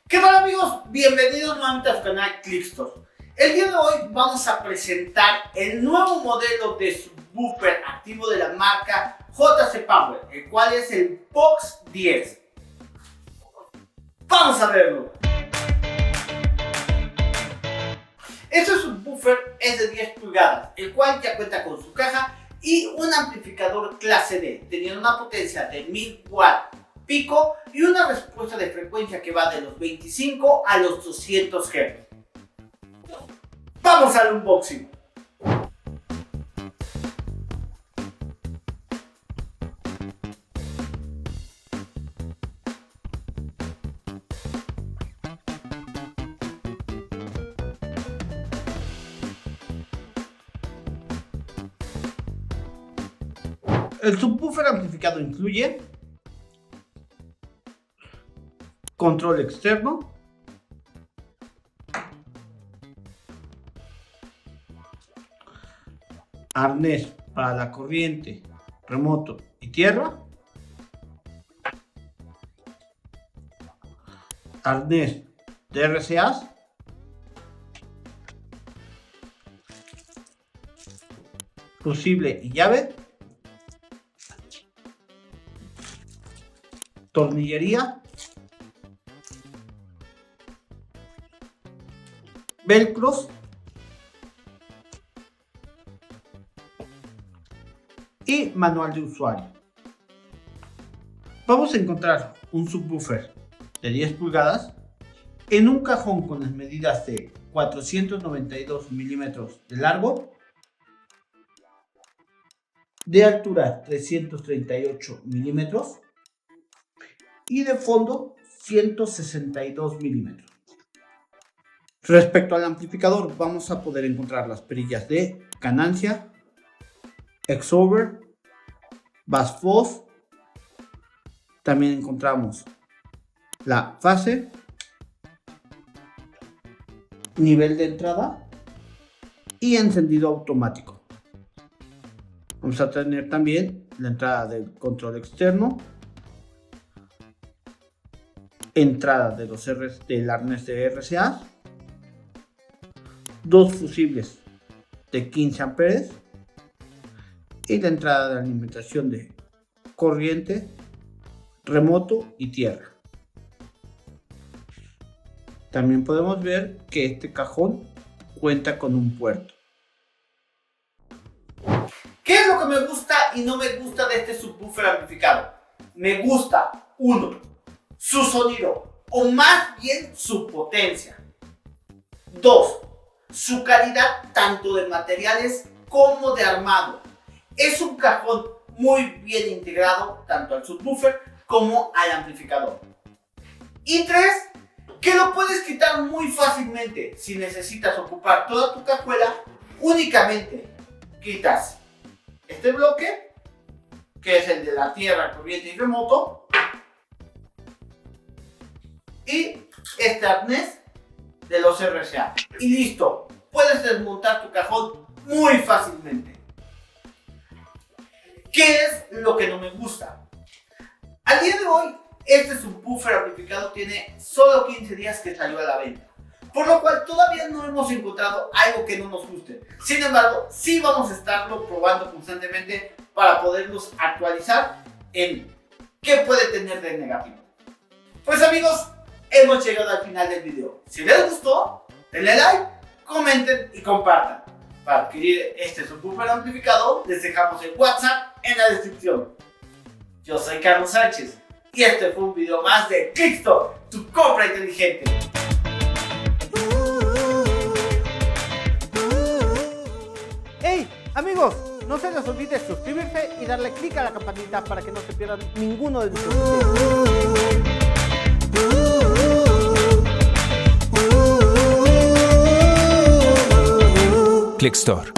¿Qué tal, amigos? Bienvenidos nuevamente a su canal Clickstore. El día de hoy vamos a presentar el nuevo modelo de subwoofer activo de la marca JC Power, el cual es el Vox 10. Vamos a verlo. Este subwoofer es de 10 pulgadas, el cual ya cuenta con su caja y un amplificador clase D, teniendo una potencia de 1000 watts pico y una respuesta de frecuencia que va de los 25 a los 200 Hz. Vamos al unboxing. El subwoofer amplificado incluye control externo, arnés para la corriente, remoto y tierra, arnés de RCAs, fusible y llave, tornillería, velcros y manual de usuario. Vamos a encontrar un subwoofer de 10 pulgadas en un cajón con las medidas de 492 milímetros de largo, de altura 338 milímetros y de fondo 162 milímetros. Respecto al amplificador, vamos a poder encontrar las perillas de ganancia, exover, bass fuzz. También encontramos la fase, nivel de entrada y encendido automático. Vamos a tener también la entrada del control externo, entrada de los del arnés de RCA, dos fusibles de 15 amperes y la entrada de alimentación de corriente, remoto y tierra. También podemos ver que este cajón cuenta con un puerto. ¿Qué es lo que me gusta y no me gusta de este subwoofer amplificado? Me gusta, 1, su sonido, o más bien su potencia. 2, su calidad tanto de materiales como de armado. Es un cajón muy bien integrado tanto al subwoofer como al amplificador. Y 3, que lo puedes quitar muy fácilmente. Si necesitas ocupar toda tu cajuela, únicamente quitas este bloque, que es el de la tierra, corriente y remoto, y este arnés de los RCA. Y listo, puedes desmontar tu cajón muy fácilmente. ¿Qué es lo que no me gusta? Al día de hoy, este subwoofer amplificado tiene solo 15 días que salió a la venta, por lo cual todavía no hemos encontrado algo que no nos guste. Sin embargo, sí vamos a estarlo probando constantemente para poderlos actualizar en qué puede tener de negativo. Pues, amigos, hemos llegado al final del video. Si les gustó, denle like, comenten y compartan. Para adquirir este subwoofer amplificado, les dejamos el WhatsApp en la descripción. Yo soy Carlos Sánchez y este fue un video más de Clickstore, tu compra inteligente. ¡Hey, amigos! No se les olvide suscribirse y darle clic a la campanita para que no se pierdan ninguno de nuestros videos. Clickstore.